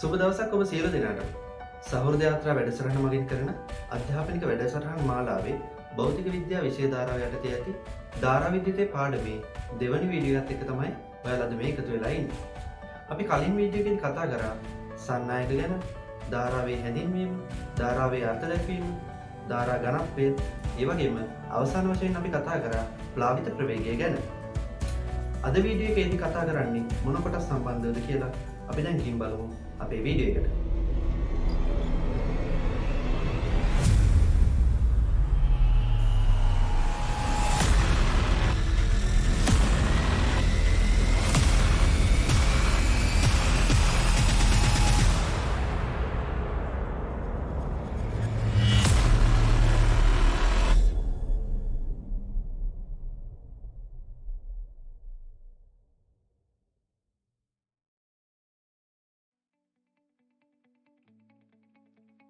සුබ දවසක් ඔබ සියලු දෙනාට. සහෘද යාත්‍රා වැඩසටහන මගින් කරන අධ්‍යාපනික වැඩසටහන් මාලාවේ භෞතික විද්‍යා විෂය ධාරාව යටතේ ඇති ධාරා විද්‍යාවේ පාඩමේ දෙවැනි වීඩියෝ එකත් එක්ක තමයි ඔයාලා අද මේ එකතු වෙලා ඉන්නේ. අපි කලින් වීඩියෝ එකෙන් කතා කරා සන්නායක ගැන, ධාරාවේ හැඳින්වීම, ධාරාවේ අර්ථ දැක්වීම, ධාරා ඝනත්වය, ඒ වගේම අවසාන වශයෙන් අපි කතා කරා ප්ලාවිත ප්‍රවේගය ගැන. අද වීඩියෝ එකේදී කතා කරන්නේ මොන කොටස් සම්බන්ධවද කියලා අපි දැන් ගිහින් බලමු අපේ වීඩියෝ එකට.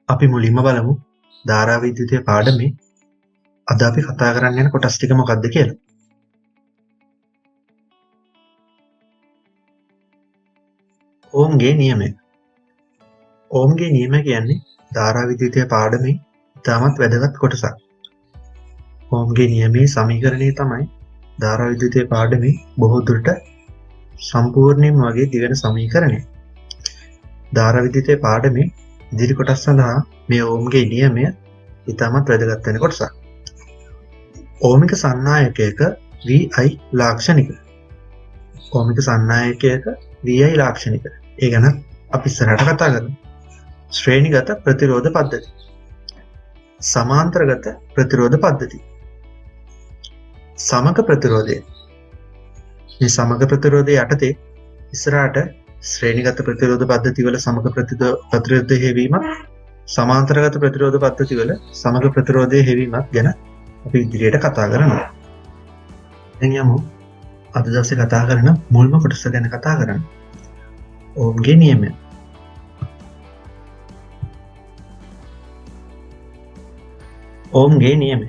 අපි මුලින්ම බලමු ධාරා විද්‍යුතයේ පාඩමේ අද අපි කතා කරන්න යන කොටස් ටික මොකක්ද කියලා. ඕම්ගේ නියමය. ඕම්ගේ නියමය කියන්නේ ධාරා විද්‍යුතයේ පාඩමේ ඉතාමත් වැදගත් කොටසක්. ඕම්ගේ නියමයේ සමීකරණය තමයි ධාරා විද්‍යුතයේ පාඩමේ බොහෝ දුරට සම්පූර්ණයෙන්ම වගේ දිවෙන සමීකරණය. ධාරා විද්‍යුතයේ පාඩමේ ඉදිරි කොටස් සඳහා මේ ඕම්ගේ නියමය ඉතාමත් වැදගත් වෙන කොටසක්. ඕමික සන්නායකයක VI ලාක්ෂණික. ඕමික සන්නායකයක VI ලාක්ෂණික. ඒ ගැන අපි ඉස්සරහට කතා කරමු. ශ්‍රේණිගත ප්‍රතිරෝධ පද්ධති. සමාන්තරගත ප්‍රතිරෝධ පද්ධති. සමග ප්‍රතිරෝධය. මේ සමග ප්‍රතිරෝධය යටතේ ඉස්සරහට ශ්‍රේණිගත ප්‍රතිරෝධ පද්ධති වල සමග ප්‍රතිරෝධය හෙවීමත්, සමාන්තරගත ප්‍රතිරෝධ පද්ධති වල සමග ප්‍රතිරෝධය හෙවීමත් ගැන අපි ඉදිරියට කතා කරනවා. දැන් යමු අද දවසේ කතා කරන මුල්ම කොටස ගැන කතා කරන්න. ඕම්ගේ නියමය. ඕම්ගේ නියමය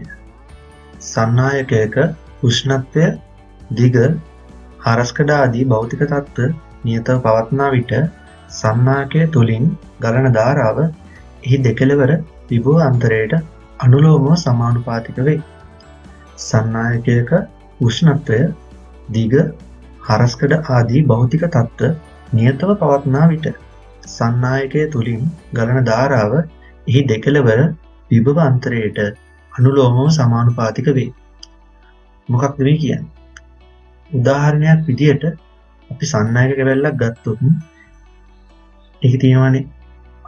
සන්නායකයක උෂ්ණත්වය, දිග, හරස්කඩ ආදී භෞතික තත්ත්ව නියතව පවත්නා විට සන්නායකය තුළින් ගලන ධාරාව එහි දෙකළවර විභව අන්තරයට අනුලෝමව සමානුපාතික වේ. සන්නායකයක උෂ්ණත්වය, දිග, හරස්කඩ ආදී භෞතික තත්ත්ව නියතව පවත්නා විට සන්නායකය තුළින් ගලන ධාරාව එහි දෙකළවර විභව අන්තරයට අනුලෝමව සමානුපාතික වේ. මොකක්ද මේ කියන්නේ? උදාහරණයක් විදියට අපි සන්නායක කැබැල්ලක් ගත්තොත් ඒක තියෙනවානේ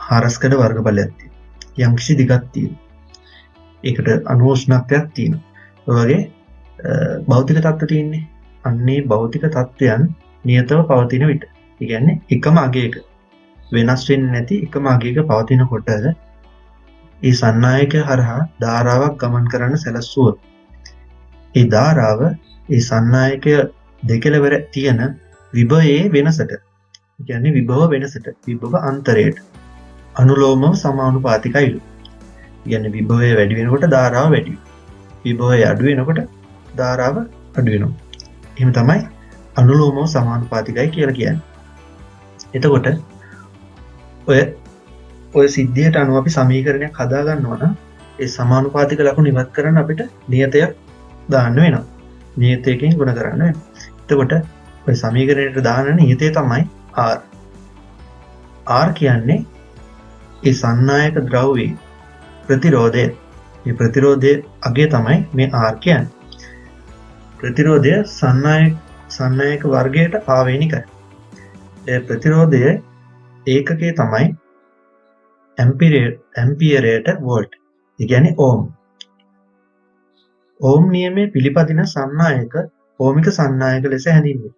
හරස්කඩ වර්ගඵලයක් තියෙනවා. යම්කිසි දිගක් තියෙනවා. ඒකට අණු උෂ්ණත්වයක් තියෙනවා. ඒ වගේ භෞතික තත්ත්ව තියෙන්නේ. අන්නේ භෞතික තත්ත්වයන් නියතව පවතින විට. ඒ කියන්නේ එකම අගයක වෙනස් වෙන්නේ නැති එකම අගයක පවතිනකොට ඒ සන්නායක හරහා ධාරාවක් ගමන් කරන්න සැලැස්සුවොත් ඒ ධාරාව ඒ සන්නායකය දෙකළවර තියෙන විභවයේ වෙනසට, කියන්නේ විභව වෙනසට, විභව අන්තරයට අනුලෝමව සමානුපාතිකයිලු. කියන්නේ විභවය වැඩි වෙනකොට ධාරාව වැඩි වෙනවා. විභවය අඩු වෙනකොට ධාරාව අඩු වෙනවා. එහෙම තමයි අනුලෝමව සමානුපාතිකයි කියලා කියන්නේ. එතකොට ඔය සිද්ධියට අනුව අපි සමීකරණයක් හදා ගන්නවා නම් ඒ සමානුපාතික ලකුණු ඉවත් කරන්න අපිට නියතයක් දාන්න වෙනවා. නියතයකින් ගුණ කරන්න වෙනවා. එතකොට ඔය සමීකරණයට දාන නියතය තමයි R. R කියන්නේ ඒ සන්නායක ද්‍රව්‍යයේ ප්‍රතිරෝධය. මේ ප්‍රතිරෝධයේ අගය තමයි මේ R කියන්නේ. ප්‍රතිරෝධය සන්නායක වර්ගයට ආවේනිකයි. ඒ ප්‍රතිරෝධයේ ඒකකය තමයි ඇම්පියරයට වෝල්ට්. ඒ කියන්නේ ඕම්. ඕම් නියමයේ පිළිපදින සන්නායක ඕමික සන්නායක ලෙස හැඳින්වේ.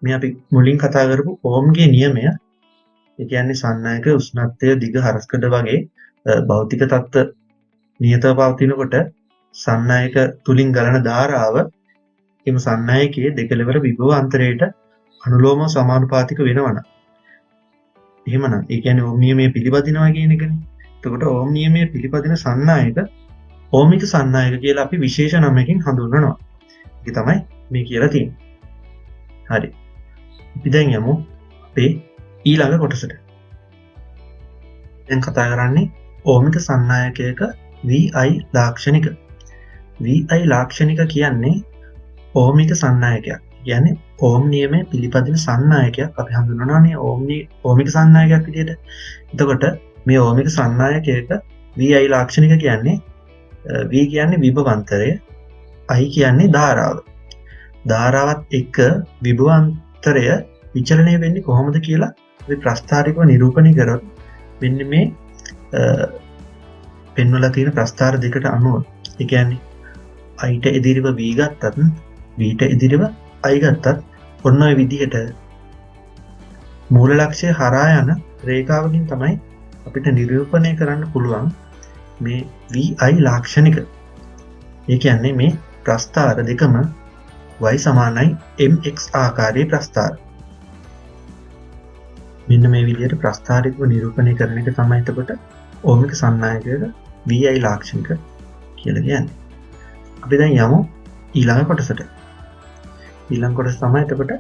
මේ අපි මුලින් කතා කරපු ඕම්ගේ නියමය, ඒ කියන්නේ සන්නායක උෂ්ණත්වය, දිග, හරස්කඩ වගේ භෞතික තත්ත්ව නියතව පවතිනකොට සන්නායක තුලින් ගලන ධාරාව එම සන්නායකයේ දෙකළවර විභව අන්තරයට අනුලෝමව සමානුපාතික වෙනවනම්, එහෙමනම් ඒ කියන්නේ ඕම් නියමයේ පිළිපදිනවා කියන එකනේ. එතකොට ඕම් නියමයේ පිළිපදින සන්නායක ඕමික සන්නායක කියලා අපි විශේෂ නමකින් හඳුන්වනවා. ඒක තමයි මේ කියලා තියෙන්නේ. හරි. අපි දැන් යමු අපේ ඊළඟ කොටසට. දැන් කතා කරන්නේ ඕමික සන්නායකයක VI ලාක්ෂණික. VI ලාක්ෂණික කියන්නේ ඕමික සන්නායකයක්. කියන්නේ ඕම් නියමය පිළිපදින සන්නායකයක් අපි හඳුන්වනවානේ ඕමික සන්නායකයක් විදිහට. එතකොට මේ ඕමික සන්නායකයක VI ලාක්ෂණික කියන්නේ V කියන්නේ විභවාන්තරය, I කියන්නේ ධාරාව. ධාරාවත් එක්ක විභවාන්තරය විචලනය වෙන්නේ කොහොමද කියලා අපි ප්‍රස්ථාරිකව නිරූපණය කරොත් මෙන්න මේ පෙන්වලා තියෙන ප්‍රස්ථාර දෙකට අනුව, ඒ කියන්නේ I ට එදිරිව V ගත්තත් V ට එදිරිව I ගත්තත් ඔන්න ඔය විදිහට මූල ලක්ෂ්‍ය හරහා යන රේඛාවකින් තමයි අපිට නිරූපණය කරන්න පුළුවන් මේ VI ලාක්ෂණික. ඒ කියන්නේ මේ ප්‍රස්ථාර දෙකම y සමානයි mx ආකාරයේ ප්‍රස්ථාර. මෙන්න මේ විදිහට ප්‍රස්ථාරිකව නිරූපණය කරන එක තමයි එතකොට ඕමික සන්නායකයක VI ලාක්ෂණික කියලා කියන්නේ. අපි දැන් යමු ඊළඟ කොටසට. ඊළඟ කොටස තමයි එතකොට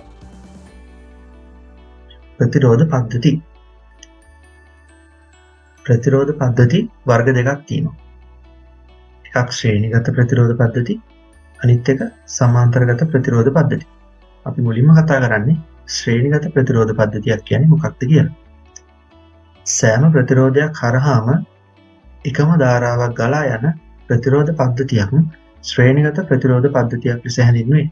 ප්‍රතිරෝධ පද්ධති. ප්‍රතිරෝධ පද්ධති වර්ග දෙකක් තියෙනවා. එකක් ශ්‍රේණිගත ප්‍රතිරෝධ පද්ධති, අනිත් එක සමාන්තරගත ප්‍රතිරෝධ පද්ධති. අපි මුලින්ම කතා කරන්නේ ශ්‍රේණිගත ප්‍රතිරෝධ පද්ධතියක් කියන්නේ මොකක්ද කියලා. සෑම ප්‍රතිරෝධයක් හරහාම එකම ධාරාවක් ගලා යන ප්‍රතිරෝධ පද්ධතියක් ශ්‍රේණිගත ප්‍රතිරෝධ පද්ධතියක් ලෙස හැඳින්වේ.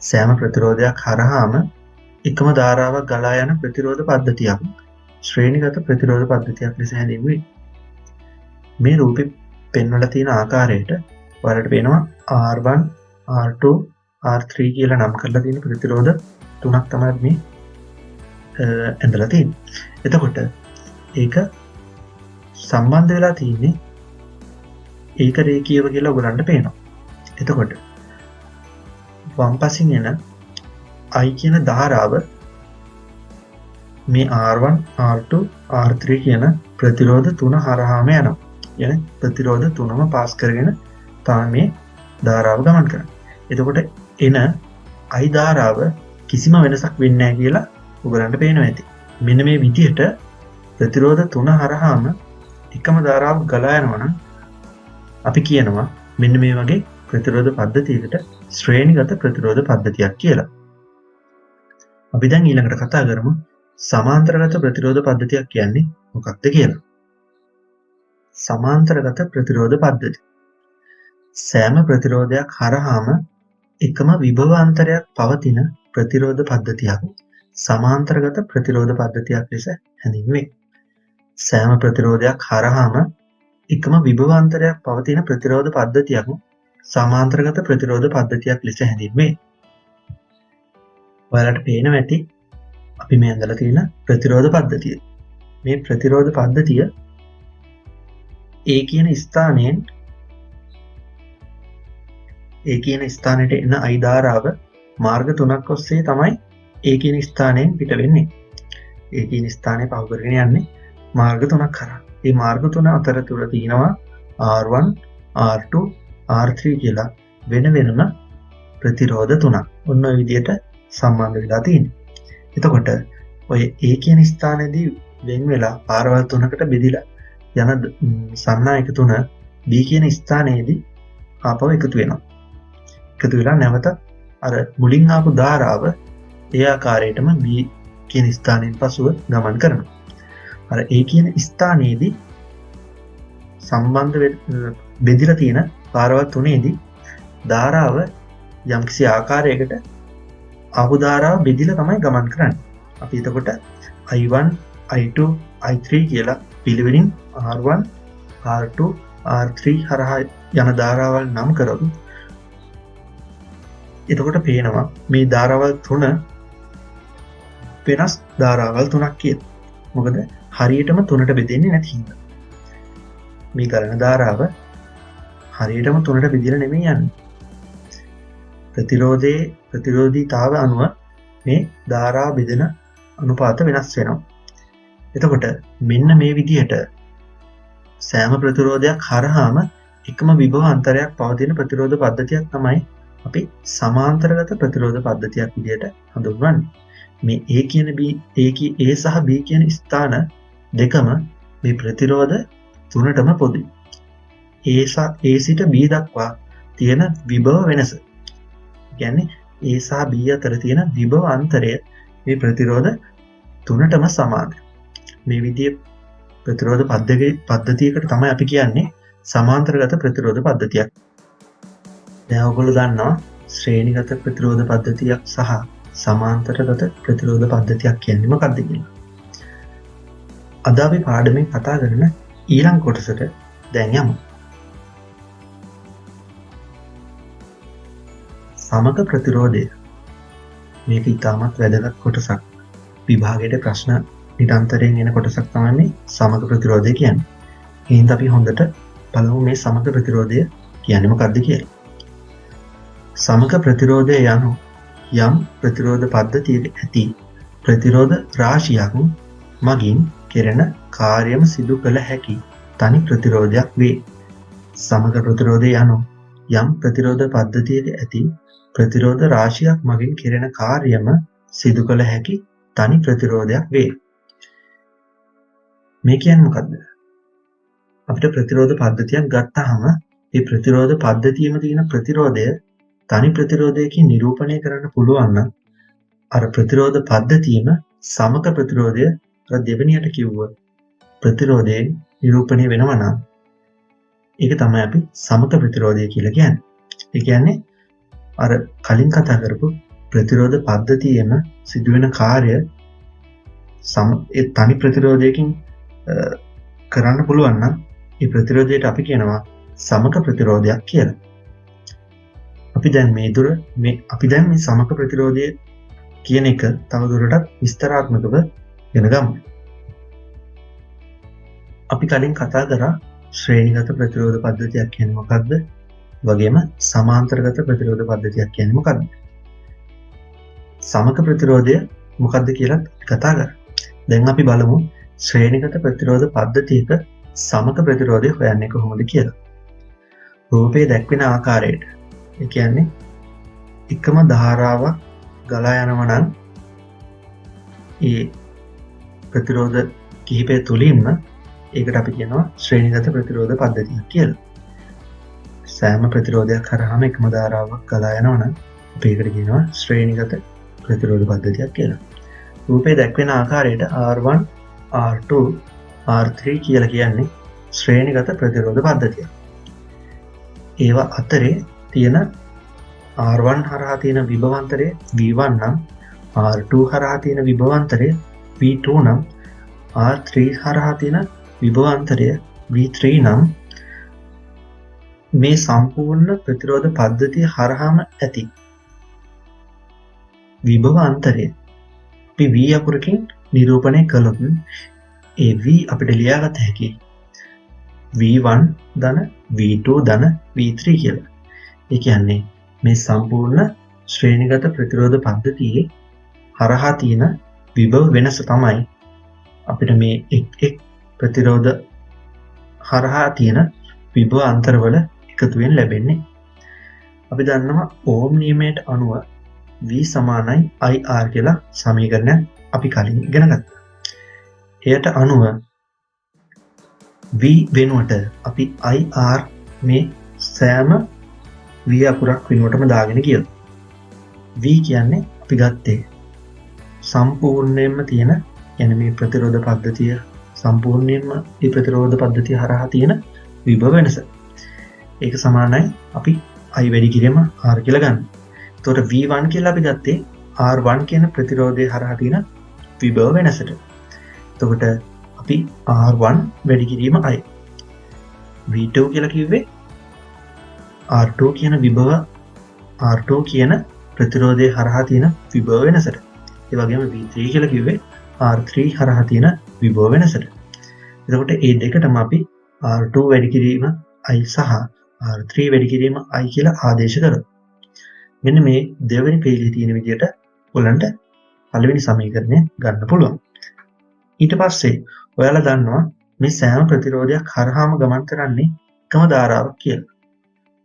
සෑම ප්‍රතිරෝධයක් හරහාම එකම ධාරාවක් ගලා යන ප්‍රතිරෝධ පද්ධතියක් ශ්‍රේණිගත ප්‍රතිරෝධ පද්ධතියක් ලෙස හැඳින්වේ. මේ රූපේ පෙන්වලා තියෙන ආකාරයට ඔයාලට පේනවා R1, R2, R3 කියලා නම් කරලා තියෙන ප්‍රතිරෝධ තුනක් තමයි මේ ඇඳලා තියෙන්නේ. එතකොට ඒක සම්බන්ධ වෙලා තියෙන්නේ ඒක රේඛීයව කියලා ඔයගලන්ට පේනවා. එතකොට වම් පසින් එන I කියන ධාරාව මේ R1, R2, R3 කියන ප්‍රතිරෝධ තුන හරහාම යනවා. يعني ප්‍රතිරෝධ තුනම පාස් කරගෙන තමයි මේ ධාරාව ගමන් කරන්නේ. එතකොට එන I ධාරාව කිසිම වෙනසක් වෙන්නේ නැහැ කියලා ඔයගලන්ට පේනවා ඇති. මෙන්න මේ විදිහට ප්‍රතිරෝධ තුන හරහාම එකම ධාරාවක් ගලා යනවා නම් අපි කියනවා මෙන්න මේ වගේ ප්‍රතිරෝධ පද්ධතියකට ශ්‍රේණිගත ප්‍රතිරෝධ පද්ධතියක් කියලා. අපි දැන් ඊළඟට කතා කරමු සමාන්තරගත ප්‍රතිරෝධ පද්ධතියක් කියන්නේ මොකක්ද කියලා. සමාන්තරගත ප්‍රතිරෝධ පද්ධති. සෑම ප්‍රතිරෝධයක් හරහාම එකම විභවාන්තරයක් පවතින ප්‍රතිරෝධ පද්ධතියක් සමාන්තරගත ප්‍රතිරෝධ පද්ධතියක් ලෙස හැඳින්වේ. සෑම ප්‍රතිරෝධයක් හරහාම එකම විභවාන්තරයක් පවතින ප්‍රතිරෝධ පද්ධතියක් සමාන්තරගත ප්‍රතිරෝධ පද්ධතියක් ලෙස හැඳින්වේ. ඔයාලට පේනවා ඇති අපි මේ ඇඳලා තියෙන ප්‍රතිරෝධ පද්ධතිය. මේ ප්‍රතිරෝධ පද්ධතිය ඒ කියන ස්ථානයට එන I ධාරාව මාර්ග තුනක් ඔස්සේ තමයි ඒ කියන ස්ථානයෙන් පිට වෙන්නේ. ඒ කියන ස්ථානය පහු කරගෙන යන්නේ මාර්ග තුනක් කරා. මේ මාර්ග තුන අතරතුර තියෙනවා R1, R2, R3 කියලා වෙන වෙනම ප්‍රතිරෝධ තුනක්. ඔන්න ඔය විදිහට සම්බන්ධ වෙලා තියෙනවා. එතකොට ඔය ඒ කියන ස්ථානයේදී වෙන වෙලා පාරවල් තුනකට බෙදිලා යන සන්නායක තුන B කියන ස්ථානයේදී ආපහු එකතු වෙනවා. එකතු වෙලා නැවත අර මුලින් ආපු ධාරාව ඒ ආකාරයටම B කියන ස්ථානයෙන් පසුව ගමන් කරනවා. අර ඒ කියන ස්ථානයේදී සම්බන්ධ බෙදිලා තියෙන පාරවල් තුනේදී ධාරාව යම්කිසි ආකාරයකට ආපු ධාරාව බෙදිලා තමයි ගමන් කරන්නේ. අපි එතකොට I1, I2, I3 කියලා පිළිවෙලින් R1, R2, R3 හරහා යන ධාරාවල් නම් කරොත් එතකොට පේනවා මේ ධාරාවල් තුන වෙනස් ධාරාවල් තුනක් කියලා. මොකද හරියටම තුනට බෙදෙන්නේ නැති හින්දා. මේ ගලන ධාරාව හරියටම තුනට බෙදලා නෙමෙයි යන්නේ. ප්‍රතිරෝධීතාව අනුව මේ ධාරා බෙදෙන අනුපාත වෙනස් වෙනවා. එතකොට මෙන්න මේ විදිහට සෑම ප්‍රතිරෝධයක් හරහාම එකම විභව අන්තරයක් පවතින ප්‍රතිරෝධ පද්ධතියක් තමයි අපි සමාන්තරගත ප්‍රතිරෝධ පද්ධතියක් විදිහට හඳුන්වන්නේ. මේ A සහ B කියන ස්ථාන දෙකම මේ ප්‍රතිරෝධ තුනටම පොදුයි. A සිට B දක්වා තියෙන විභව වෙනස. කියන්නේ A සහ B අතර තියෙන විභව අන්තරය මේ ප්‍රතිරෝධ තුනටම සමානයි. මේ විදිහේ ප්‍රතිරෝධ පද්ධතියකට තමයි අපි කියන්නේ සමාන්තරගත ප්‍රතිරෝධ පද්ධතියක්. දැන් ඔයගොල්ලෝ දන්නවා ශ්‍රේණිගත ප්‍රතිරෝධ පද්ධතියක් සහ සමාන්තරගත ප්‍රතිරෝධ පද්ධතියක් කියන්නේ මොකක්ද කියලා. අද අපි පාඩමෙන් කතා කරන ඊළඟ කොටසට දැන් යමු. සමග ප්‍රතිරෝධය. මේක ඉතාමත් වැදගත් කොටසක්. විභාගයට ප්‍රශ්න නිරන්තරයෙන් එන කොටසක් තමයි මේ සමග ප්‍රතිරෝධය කියන්නේ. එහෙනම් අපි හොඳට බලමු මේ සමග ප්‍රතිරෝධය කියන්නේ මොකක්ද කියලා. සමග ප්‍රතිරෝධය යනු යම් ප්‍රතිරෝධ පද්ධතියක ඇති ප්‍රතිරෝධ රාශියක් මගින් කෙරෙන කාර්යම සිදු කළ හැකි තනි ප්‍රතිරෝධයක් වේ. සමග ප්‍රතිරෝධය යනු යම් ප්‍රතිරෝධ පද්ධතියක ඇති ප්‍රතිරෝධ රාශියක් මගින් කෙරෙන කාර්යම සිදු කළ හැකි තනි ප්‍රතිරෝධයක් වේ. මේ කියන්නේ මොකද්ද? අපිට ප්‍රතිරෝධ පද්ධතියක් ගත්තාම ඒ ප්‍රතිරෝධ පද්ධතියෙම තියෙන ප්‍රතිරෝධය තනි ප්‍රතිරෝධයකින් නිරූපණය කරන්න පුළුවන් නම් අර ප්‍රතිරෝධ පද්ධතියම සමග ප්‍රතිරෝධය අර දෙවෙනියට කිව්ව ප්‍රතිරෝධයෙන් නිරූපණය වෙනවා නම් ඒක තමයි අපි සමග ප්‍රතිරෝධය කියලා කියන්නේ. ඒ කියන්නේ අර කලින් කතා කරපු ප්‍රතිරෝධ පද්ධතියෙම සිදුවෙන කාර්ය ඒ තනි ප්‍රතිරෝධයකින් කරන්න පුළුවන් නම් ඒ ප්‍රතිරෝධයට අපි කියනවා සමග ප්‍රතිරෝධයක් කියලා. අපි දැන් මේ සමග ප්‍රතිරෝධය කියන එක තවදුරටත් විස්තරාත්මකව ඉගෙන ගමු. අපි කලින් කතා කරා ශ්‍රේණිගත ප්‍රතිරෝධ පද්ධතියක් කියන්නේ මොකක්ද? වගේම සමාන්තරගත ප්‍රතිරෝධ පද්ධතියක් කියන්නේ මොකක්ද? සමග ප්‍රතිරෝධය මොකක්ද කියලා කතා කරා. දැන් අපි බලමු ශ්‍රේණිගත ප්‍රතිරෝධ පද්ධතියක සමග ප්‍රතිරෝධය හොයන්නේ කොහොමද කියලා. රූපයේ දැක්වෙන ආකාරයට. ඒ කියන්නේ එකම ධාරාවක් ගලා යනවා නම් ඒ ප්‍රතිරෝධ කිහිපය තුලින්ම ඒකට අපි කියනවා ශ්‍රේණිගත ප්‍රතිරෝධ පද්ධතියක් කියලා. සෑම ප්‍රතිරෝධයක් කරාම එකම ධාරාවක් ගලා යනවා නම් අපි ඒකට කියනවා ශ්‍රේණිගත ප්‍රතිරෝධ පද්ධතියක් කියලා. රූපයේ දැක්වෙන ආකාරයට R1, R2, R3 කියලා කියන්නේ ශ්‍රේණිගත ප්‍රතිරෝධ පද්ධතිය. ඒවා අතරේ තියෙන R1 හරහා තියෙන විභවාන්තරය V1 නම් R2 හරහා තියෙන විභවාන්තරය V2 නම් R3 හරහා තියෙන විභවාන්තරය V3 නම් මේ සම්පූර්ණ ප්‍රතිරෝධ පද්ධතිය හරහාම ඇති විභවාන්තරය අපි V අකුරකින් නිරූපණය කළොත් ඒ V අපිට ලියාගත හැකි V1 ධන V2 ධන V3 කියලා. ඒ කියන්නේ මේ සම්පූර්ණ ශ්‍රේණිගත ප්‍රතිරෝධ පද්ධතියේ හරහා තියෙන විභව වෙනස තමයි අපිට මේ එක් ප්‍රතිරෝධ හරහා තියෙන විභව අන්තරවල එකතුවෙන් ලැබෙන්නේ. අපි දන්නවා ඕම් නියමයට අනුව V සමානයි IR කියලා සමීකරණයක් අපි කලින් ඉගෙන ගත්තා. එයට අනුව V වෙනුවට අපි IR මේ සෑම V අකුරක් වෙනුවටම දාගෙන කියමු. V කියන්නේ අපි ගත්තේ සම්පූර්ණයෙන්ම තියෙන මේ ප්‍රතිරෝධ පද්ධතිය සම්පූර්ණයෙන්ම මේ ප්‍රතිරෝධ පද්ධතිය හරහා තියෙන විභව වෙනස. ඒක සමානයි අපි I වැඩි කිරීම R කියලා ගන්න. එතකොට V1 කියලා අපි ගත්තේ R1 කියන ප්‍රතිරෝධය හරහා තියෙන විභව වෙනසට. එතකොට අපි R1 වැඩි කිරීම I. V2 කියලා කිව්වේ R2 කියන විභව R2 කියන ප්‍රතිරෝධය හරහා තියෙන විභව වෙනසට. ඒ වගේම V3 කියලා කිව්වේ R3 හරහා තියෙන විභව වෙනසට. එතකොට මේ දෙකටම අපි R2 වැඩි කිරීම I සහ R3 වැඩි කිරීම I කියලා ආදේශ කරමු. මෙන්න මේ දෙවෙනි පේළියේ තියෙන විදිහට ඔයගලන්ට පළවෙනි සමීකරණය ගන්න පුළුවන්. ඊට පස්සේ ඔයාලා දන්නවා මේ සෑම ප්‍රතිරෝධයක් හරහාම ගමන් කරන්නේ එකම ධාරාවක් කියලා.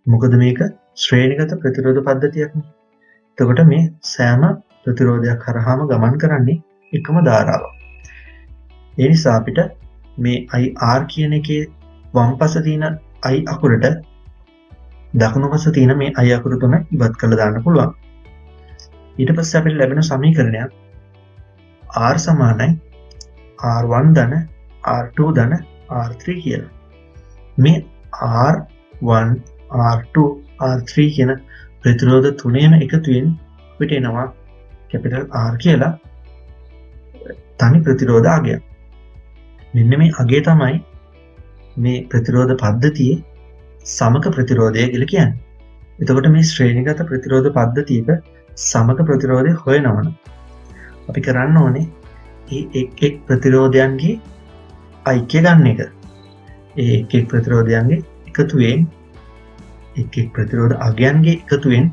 මොකද මේක ශ්‍රේණිගත ප්‍රතිරෝධ පද්ධතියක්නේ. එතකොට මේ සෑම ප්‍රතිරෝධයක් හරහාම ගමන් කරන්නේ එකම ධාරාවක්. ඒ නිසා අපිට මේ IR කියන එකේ වම් පස තියෙන I අකුරට දකුණු පස තියෙන මේ I අකුර තුන ඉවත් කරලා දාන්න පුළුවන්. ඊට පස්සේ අපිට ලැබෙන සමීකරණයක් R සමානයි R1 ධන R2 ධන R3 කියලා. මේ R1 R2 R3 කියන ප්‍රතිරෝධ තුනේම එකතුවෙන් අපිට එනවා කැපිටල් R කියලා තනි ප්‍රතිරෝධ අගයක්. මෙන්න මේ අගය තමයි මේ ප්‍රතිරෝධ පද්ධතියේ සමක ප්‍රතිරෝධය කියලා කියන්නේ. එතකොට මේ ශ්‍රේණිගත ප්‍රතිරෝධ පද්ධතියක සමක ප්‍රතිරෝධය හොයනවනම් අපි කරන්න ඕනේ මේ එක් ප්‍රතිරෝධයන්ගේ ඓක්‍ය ගන්න එක. ඒ එක් ප්‍රතිරෝධයන්ගේ එකතුවෙන් එක් ප්‍රතිරෝධ අගයන්ගේ එකතුවෙන්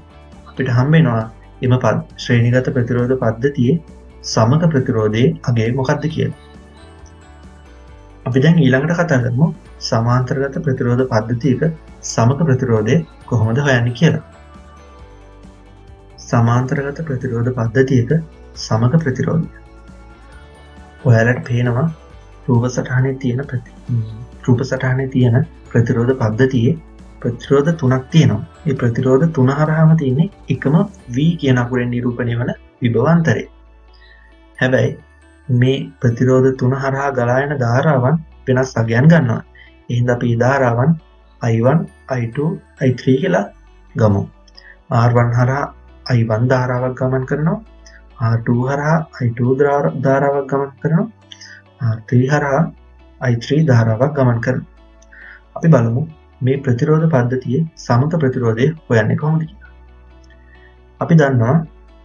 අපිට හම්බ වෙනවා එම ශ්‍රේණිගත ප්‍රතිරෝධ පද්ධතියේ සමක ප්‍රතිරෝධයේ අගය මොකක්ද කියලා. අපි දැන් ඊළඟට කතා කරමු සමාන්තරගත ප්‍රතිරෝධ පද්ධතියක සමක ප්‍රතිරෝධය කොහොමද හොයන්නේ කියලා. සමාන්තරගත ප්‍රතිරෝධ පද්ධතියක සමක ප්‍රතිරෝධය. ඔයාලට පේනවා රූප සටහනේ තියෙන ප්‍රතිරෝධ පද්ධතියේ ප්‍රතිරෝධ තුනක් තියෙනවා. මේ ප්‍රතිරෝධ තුන හරහාම තියෙන්නේ එකම V කියන අකුරෙන් නිරූපණය වන විභවාන්තරය. හැබැයි මේ ප්‍රතිරෝධ තුන හරහා ගලා යන ධාරාවන් වෙනස් අගයන් ගන්නවා. එහෙනම් අපි ධාරාවන් I1, I2, I3 කියලා ගමු. R1 හරහා I1 ධාරාවක් ගමන් කරනවා. R2 හරහා I2 ධාරාවක් ගමන් කරනවා. R3 හරහා I3 ධාරාවක් ගමන් කරනවා. අපි බලමු මේ ප්‍රතිරෝධ පද්ධතියේ සමක ප්‍රතිරෝධය හොයන්නේ කොහොමද කියලා. අපි දන්නවා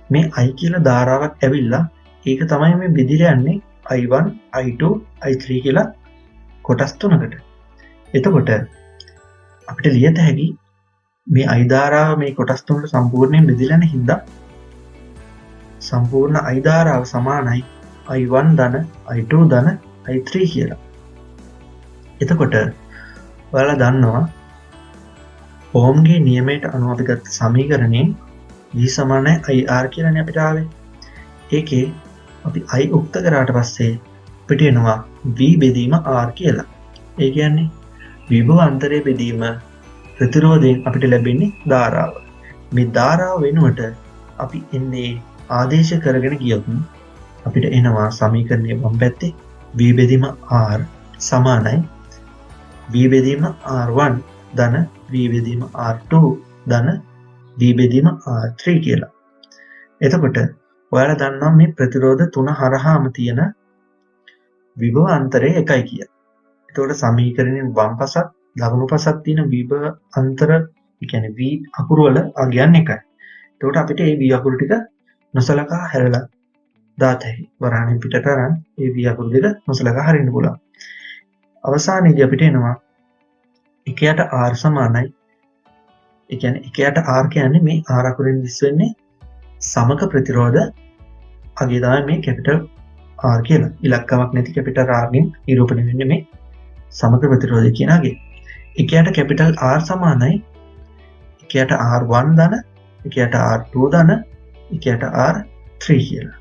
මේ I කියලා ධාරාවක් ඇවිල්ලා ඒක තමයි මේ බෙදිලා යන්නේ I1, I2, I3 කියලා කොටස් තුනකට. එතකොට අපිට ලියත හැකි මේ I ධාරාව මේ කොටස් තුනට සම්පූර්ණයෙන් බෙදිලා යන හින්දා සම්පූර්ණ I ධාරාව සමානයි I1 ධන I2 ධන I3 කියලා. එතකොට ඔයාලා දන්නවා ඕම්ගේ නියමයට අනුව අපි ගත්ත සමීකරණයෙන් V සමානයි IR කියලානේ අපිට ආවේ. ඒකේ අපි I උක්ත කරාට පස්සේ අපිට එනවා V බෙදීම R කියලා. ඒ කියන්නේ විභව අන්තරයේ බෙදීම ප්‍රතිරෝධයෙන් අපිට ලැබෙන්නේ ධාරාව. මේ ධාරාව වෙනුවට අපි එන්නේ ආදේශ කරගෙන ගියොත් අපිට එනවා සමීකරණයේ වම් පැත්තේ V බෙදීම R සමානයි V බෙදීම R1 ධන V බෙදීම R2 ධන V බෙදීම R3 කියලා. එතකොට ඔයාලා දන්නවා මේ ප්‍රතිරෝධ තුන හරහාම තියෙන විභව අන්තරය එකයි කියලා. එතකොට සමීකරණයෙන් වම් පසත් දකුණු පසත් තියෙන විභව අන්තර ඒ කියන්නේ V අකුරු වල අගයන් එකයි. එතකොට අපිට මේ V අකුරු ටික නොසලකා හැරලා දාතයි. වරහණින් පිටට අරන් මේ V අකුරු දෙක නොසලකා හරින්න පුළුවන්. අවසානයේදී අපිට එනවා එකයට R සමානයි. ඒ කියන්නේ එකයට R කියන්නේ මේ R අකුරෙන් දිස් වෙන්නේ සමක ප්‍රතිරෝධ අගය තමයි මේ කැපිටල් R කියලා. ඉලක්කමක් නැති කැපිටල් R ගෙන් නිරූපණය වෙන්නේ මේ සමක ප්‍රතිරෝධය කියන අගය. එකයට කැපිටල් R සමානයි එකයට R1 ධන එකයට R2 ධන එකයට R3 කියලා.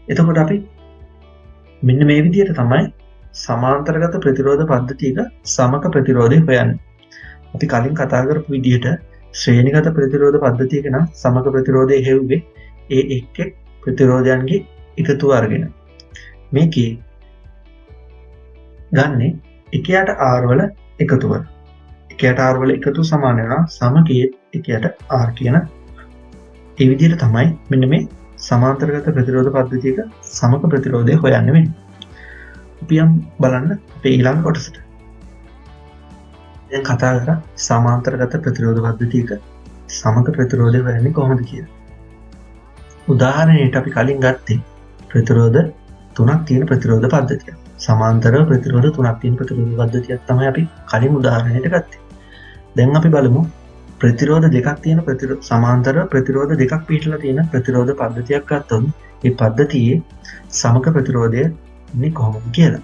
එතකොට අපි මෙන්න මේ විදිහට තමයි සමාන්තරගත ප්‍රතිරෝධ පද්ධතියක සමක ප්‍රතිරෝධය හොයන්නේ. අපි කලින් කතා කරපු විදිහට ශ්‍රේණිගත ප්‍රතිරෝධ පද්ධතියක නම් සමක ප්‍රතිරෝධය හේව්වේ ඒ එක් ප්‍රතිරෝධයන්ගේ එකතුව අරගෙන. මේකේ ගන්නේ එකයට R වල එකතුව. එකයට R වල එකතු සමාන වෙනවා සමකයේ එකයට R කියන ඒ විදිහට තමයි මෙන්න මේ සමාන්තරගත ප්‍රතිරෝධ පද්ධතියක සමක ප්‍රතිරෝධය හොයන්න වෙන්නේ. අපි බලන්න අපේ ඊළඟ කොටසට. දැන් කතා කරා සමාන්තරගත ප්‍රතිරෝධ පද්ධතියක සමක ප්‍රතිරෝධය හොයන්නේ කොහොමද කියලා. උදාහරණයට අපි කලින් ගත්තේ ප්‍රතිරෝධ තුනක් තියෙන ප්‍රතිරෝධ පද්ධතිය. සමාන්තරව ප්‍රතිරෝධ තුනක් තියෙන ප්‍රතිරෝධ පද්ධතියක් තමයි අපි කලින් උදාහරණයට ගත්තේ. දැන් අපි බලමු ප්‍රතිරෝධ දෙකක් තියෙන සමාන්තරව ප්‍රතිරෝධ දෙකක් පිටලා තියෙන ප්‍රතිරෝධ පද්ධතියක් ගත්තොත් මේ පද්ධතියේ සමක ප්‍රතිරෝධය ඉන්නේ කොහොමද කියලා.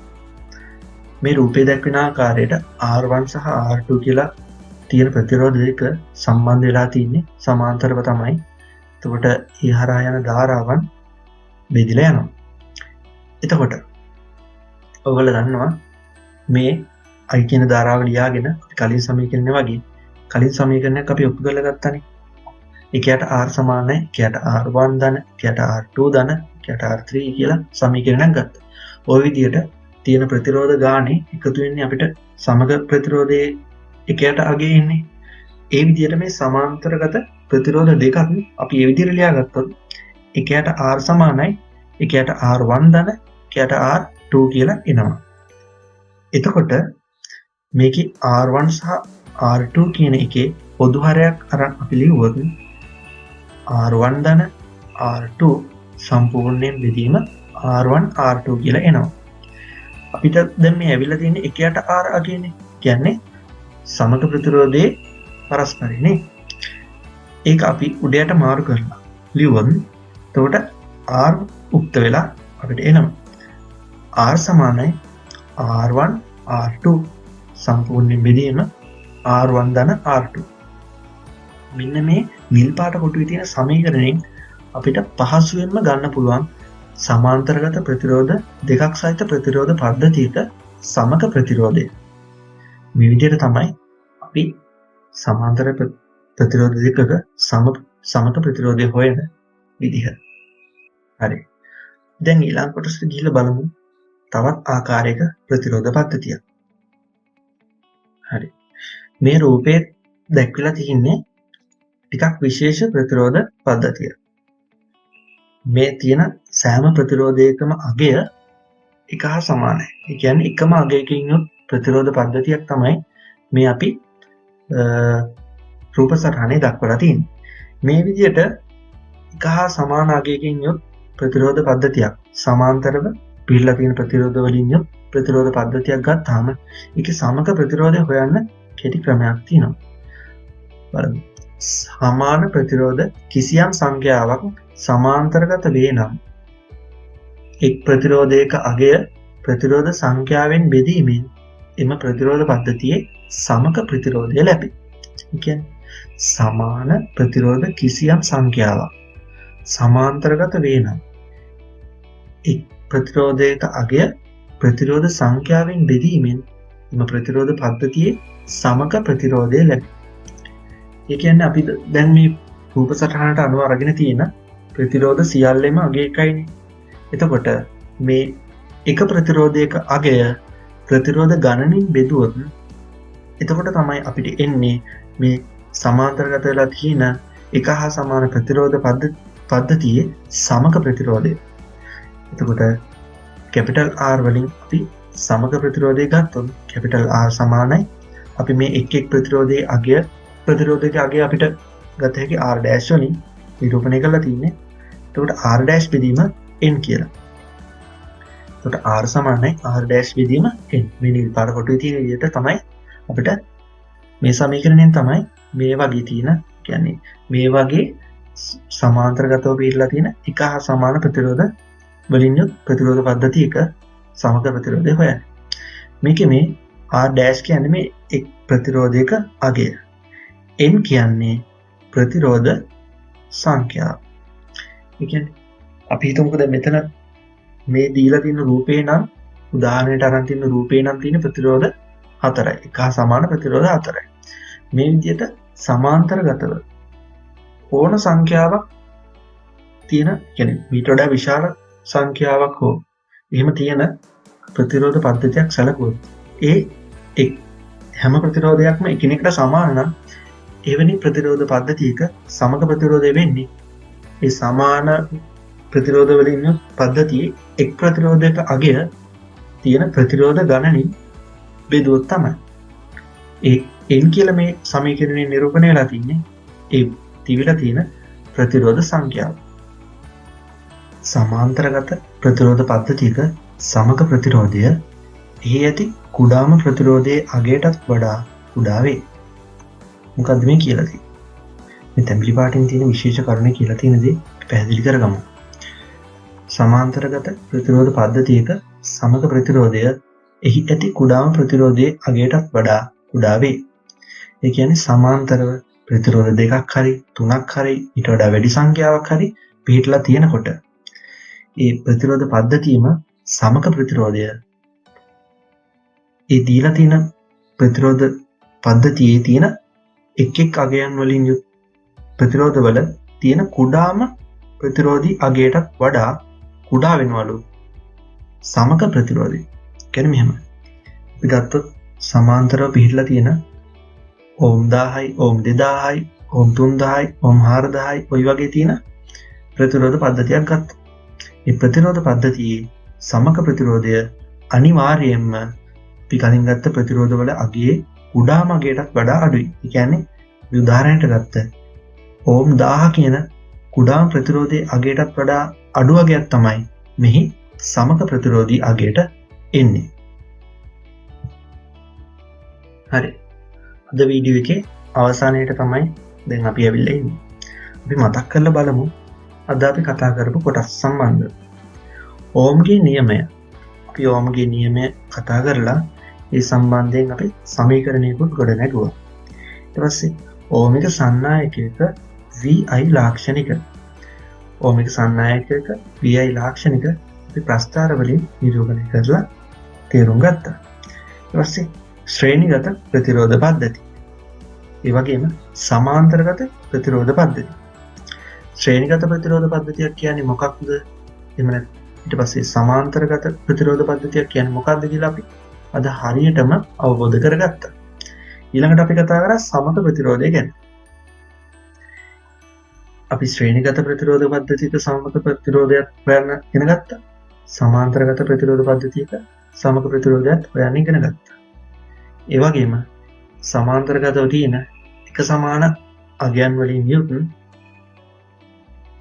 මේ රූපේ දක්වන ආකාරයට R1 සහ R2 කියලා තියෙන ප්‍රතිරෝධ දෙක සම්බන්ධ වෙලා තින්නේ සමාන්තරව තමයි. එතකොට ඒ හරහා යන ධාරාවන් බෙදිලා යනවා. එතකොට ඔයගොල්ලෝ දන්නවා මේ I කියන ධාරාව ලියාගෙන කලින් සමීකරණය වගේ කලින් සමීකරණයක් අපි ඔප්පු කරලා ගත්තානේ. එකයට R සමානයි, එකයට R1 ධන, එකයට R2 ධන, එකයට R3 කියලා සමීකරණයක් ගත්තා. ওই විදිහට තියෙන ප්‍රතිරෝධ ගානේ එකතු වෙන්නේ අපිට සමග ප්‍රතිරෝධයේ එකයට අගේ එන්නේ. ඒ විදිහට මේ සමාන්තරගත ප්‍රතිරෝධ දෙකක් අපි මේ විදිහට ලියාගත්තොත් එකයට R සමානයි, එකයට R1 ධන, එකයට R2 කියලා එනවා. එතකොට මේකේ R1 සහ R2 කියන එකේ පොදු හරයක් අරන් අපි ලියුවොත් R1 ධන R2 සම්පූර්ණයෙන් බෙදීම R1 R2 කියලා එනවා. අපිට දැන් මේ ඇවිල්ලා තියෙන්නේ එකයට R අගේනේ. කියන්නේ සමග ප්‍රතිරෝධයේ පරස්පරනේ. ඒක අපි උඩයට මාරු කරලා ලියුවොත් එතකොට R උක්ත වෙලා අපිට එනවා R සමානයි R1 R2 සම්පූර්ණයෙන් බෙදීම R1 ධන R2. මෙන්න මේ නිල් පාට කොටුවේ තියෙන සමීකරණයෙන් අපිට පහසුවෙන්ම ගන්න පුළුවන් සමාන්තරගත ප්‍රතිරෝධ දෙකක් සහිත ප්‍රතිරෝධ පද්ධතියක සමක ප්‍රතිරෝධය. මේ විදිහට තමයි අපි සමාන්තර ප්‍රතිරෝධ දෙකක සමක ප්‍රතිරෝධය හොයන විදිහ. හරි. දැන් ඊළඟ කොටසට ගිහිල්ලා බලමු තවත් ආකාරයක ප්‍රතිරෝධ පද්ධතියක්. හරි. මේ රූපේ දැක්විලා තියෙන්නේ ටිකක් විශේෂ ප්‍රතිරෝධ පද්ධතිය. මේ තියෙන සෑම ප්‍රතිරෝධයකම අගය එක හා සමානයි. ඒ කියන්නේ එකම අගයකින් යුත් ප්‍රතිරෝධ පද්ධතියක් තමයි මේ අපි රූප සටහනේ දක්වලා තියෙන්නේ. මේ විදිහට එක හා සමාන අගයකින් යුත් ප්‍රතිරෝධ පද්ධතියක් සමාන්තරව පිළිලා තියෙන ප්‍රතිරෝධ වලින් යුත් ප්‍රතිරෝධ පද්ධතියක් ගත්තාම ඒකේ සමක ප්‍රතිරෝධය හොයන්න කෙටි ක්‍රමයක් තියෙනවා. බලමු. සමාන ප්‍රතිරෝධ කිසියම් සංඛ්‍යාවක් සමාන්තරගත වේ නම් එක් ප්‍රතිරෝධයක අගය ප්‍රතිරෝධ සංඛ්‍යාවෙන් බෙදීමෙන් එම ප්‍රතිරෝධ පද්ධතියේ සමක ප්‍රතිරෝධය ලැබේ. ඒ කියන්නේ සමාන ප්‍රතිරෝධ කිසියම් සංඛ්‍යාවක් සමාන්තරගත වේ නම් එක් ප්‍රතිරෝධයක අගය ප්‍රතිරෝධ සංඛ්‍යාවෙන් බෙදීමෙන් එම ප්‍රතිරෝධ පද්ධතියේ සමක ප්‍රතිරෝධය ලැබේ. ඒ කියන්නේ අපි දැන් මේ රූප සටහනට අනුව අරගෙන තියෙන ප්‍රතිරෝධ සියල්ලම අගය එකයිනේ. එතකොට මේ එක ප්‍රතිරෝධයක අගය ප්‍රතිරෝධ ගණනින් බෙදුවොත් එතකොට තමයි අපිට එන්නේ මේ සමාන්තරගත වෙලා තියෙන එක හා සමාන ප්‍රතිරෝධ පද්ධතියේ සමක ප්‍රතිරෝධය. එතකොට කැපිටල් R වලින් අපි සමක ප්‍රතිරෝධය ගත්තොත් කැපිටල් R සමානයි අපි මේ එක් ප්‍රතිරෝධයේ අගය ප්‍රතිරෝධක අගය අපිට ගත හැකි R dash වලින් නිරූපණය කරලා තියෙන්නේ. එතකොට R dash බෙදීම n කියලා. එතකොට R සමානයි R dash බෙදීම n. මේ නිල් පාට කොටුවේ තියෙන විදිහට තමයි අපිට මේ සමීකරණයෙන් තමයි මේ වගේ තියෙන කියන්නේ මේ වගේ සමාන්තරගතව පිළිලා තියෙන එක හා සමාන ප්‍රතිරෝධ වලින් යුත් ප්‍රතිරෝධ පද්ධතියක සමක ප්‍රතිරෝධය හොයන්නේ. මේකේ මේ R dash කියන්නේ මේ එක් ප්‍රතිරෝධයක අගය. n කියන්නේ ප්‍රතිරෝධ සංඛ්‍යාව. ඒ කියන්නේ අපි හිතමුකෝ දැන් මෙතන මේ දීලා තියෙන රූපේ නම් උදාහරණයට අරන් තියෙන රූපේ නම් තියෙන ප්‍රතිරෝධ 4යි. එක හා සමාන ප්‍රතිරෝධ 4යි. මේ විදිහට සමාන්තරගතව ඕන සංඛ්‍යාවක් තියෙන කියන්නේ ඊට වඩා විශාල සංඛ්‍යාවක් හෝ එහෙම තියෙන ප්‍රතිරෝධ පද්ධතියක් සැලකුවොත් ඒ හැම ප්‍රතිරෝධයක්ම එකිනෙකට සමාන නම් එවැනි ප්‍රතිරෝධ පද්ධතියක සමග ප්‍රතිරෝධය වෙන්නේ ඒ සමාන ප්‍රතිරෝධ වලින් පද්ධතියේ එක් ප්‍රතිරෝධයක අගය තියෙන ප්‍රතිරෝධ ගණනින් බෙදුවොත් තමයි. ඒ n කියලා මේ සමීකරණය නිරූපණය වෙලා තින්නේ ඒ තිබිලා තියෙන ප්‍රතිරෝධ සංඛ්‍යාව. සමාන්තරගත ප්‍රතිරෝධ පද්ධතියක සමග ප්‍රතිරෝධය එහි ඇති කුඩාම ප්‍රතිරෝධයේ අගයටත් වඩා කුඩා වේ. මොකද්ද මේ කියලා තියෙන්නේ? මේ තැඹිලි පාටින් තියෙන විශේෂ කරුණ කියලා තියෙන දේ පැහැදිලි කරගමු. සමාන්තරගත ප්‍රතිරෝධ පද්ධතියක සමග ප්‍රතිරෝධය එහි ඇති කුඩාම ප්‍රතිරෝධයේ අගයටත් වඩා කුඩා වේ. ඒ කියන්නේ සමාන්තරව ප්‍රතිරෝධ දෙකක් හරි තුනක් හරි ඊට වඩා වැඩි සංඛ්‍යාවක් හරි පිටලා තියෙනකොට ඒ ප්‍රතිරෝධ පද්ධතියම සමග ප්‍රතිරෝධය ඒ දීලා තියෙන ප්‍රතිරෝධ පද්ධතියේ තියෙන එක් අගයන් වලින් යුත් ප්‍රතිරෝධවල තියෙන කුඩාම ප්‍රතිරෝධී අගයටත් වඩා කුඩා වෙනවලු සමක ප්‍රතිරෝධය. කියන්නේ මෙහෙම. අපි ගත්තොත් සමාන්තරව පිහිටලා තියෙන ඕම් 1000යි, ඕම් 2000යි, ඕම් 3000යි, ඕම් 4000යි ඔය වගේ තියෙන ප්‍රතිරෝධ පද්ධතියක් ගත්තා. මේ ප්‍රතිරෝධ පද්ධතියේ සමක ප්‍රතිරෝධය අනිවාර්යයෙන්ම අපි කලින් ගත්ත ප්‍රතිරෝධවල අගයේ කුඩාම අගයටත් වඩා අඩුයි. ඒ කියන්නේ උදාහරණයට ගත්ත ඕම් 1000 කියන කුඩාම ප්‍රතිරෝධයේ අගයටත් වඩා අඩු අගයක් තමයි මෙහි සමක ප්‍රතිරෝධී අගයට එන්නේ. හරි. අද වීඩියෝ එකේ අවසානයට තමයි දැන් අපි ඇවිල්ලා ඉන්නේ. අපි මතක් කරලා බලමු අද අපි කතා කරපු කොටස් සම්බන්ධව. ඕම්ගේ නියමය. අපි ඕම්ගේ නියමය කතා කරලා ඒ සම්බන්ධයෙන් අපි සමීකරණයකුත් ගොඩනැගුවා. ඊට පස්සේ ඕමික සන්නායකයක VI ලාක්ෂණික ඕමික සන්නායකයක VI ලාක්ෂණික අපි ප්‍රස්ථාර වලින් නිරූපණය කරලා තේරුම් ගත්තා. ඊට පස්සේ ශ්‍රේණිගත ප්‍රතිරෝධ පද්ධති. ඒ වගේම සමාන්තරගත ප්‍රතිරෝධ පද්ධති. ශ්‍රේණිගත ප්‍රතිරෝධ පද්ධතියක් කියන්නේ මොකක්ද? එහෙම ඊට පස්සේ සමාන්තරගත ප්‍රතිරෝධ පද්ධතියක් කියන්නේ මොකක්ද කියලා අපි අද හරියටම අවබෝධ කරගත්තා. ඊළඟට අපි කතා කරා සමක ප්‍රතිරෝධය ගැන. අපි ශ්‍රේණිගත ප්‍රතිරෝධ පද්ධතියක සමක ප්‍රතිරෝධයක් හොයන්න ඉගෙන ගත්තා. සමාන්තරගත ප්‍රතිරෝධ පද්ධතියක සමක ප්‍රතිරෝධයක් හොයන්න ඉගෙන ගත්තා. ඒ වගේම සමාන්තරගතව තියෙන එක සමාන අගයන් වලින් යුත්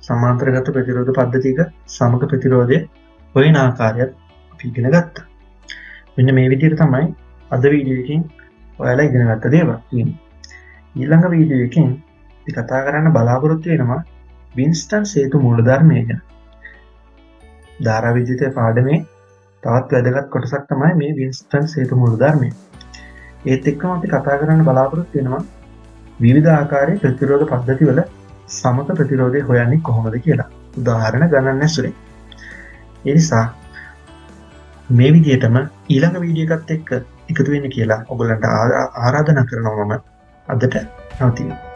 සමාන්තරගත ප්‍රතිරෝධ පද්ධතියක සමක ප්‍රතිරෝධය හොයන ආකාරයත් අපි ඉගෙන ගත්තා. මෙන්න මේ විදිහට තමයි අද වීඩියෝ එකකින් ඔයාලා ඉගෙන ගත්ත දේවල් තියෙන්නේ. ඊළඟ වීඩියෝ එකකින් අපි කතා කරන්න බලාපොරොත්තු වෙනවා වින්ස්ටන් හේතු මූලධර්මය ගැන. ධාරා විද්‍යුතය පාඩමේ තවත් වැදගත් කොටසක් තමයි මේ වින්ස්ටන් හේතු මූලධර්මය. ඒත් එක්කම අපි කතා කරන්න බලාපොරොත්තු වෙනවා විවිධ ආකාරයේ ප්‍රතිරෝධ පද්ධතිවල සමක ප්‍රතිරෝධය හොයන්නේ කොහොමද කියලා. උදාහරණ ගණන් ඇසුරෙන්. ඒ නිසා මේ විදිහටම ඊළඟ වීඩියෝ එකත් එක්ක එකතු වෙන්න කියලා ඔයගොල්ලන්ට ආරාධනා කරනවා මම අදට නවතිනවා.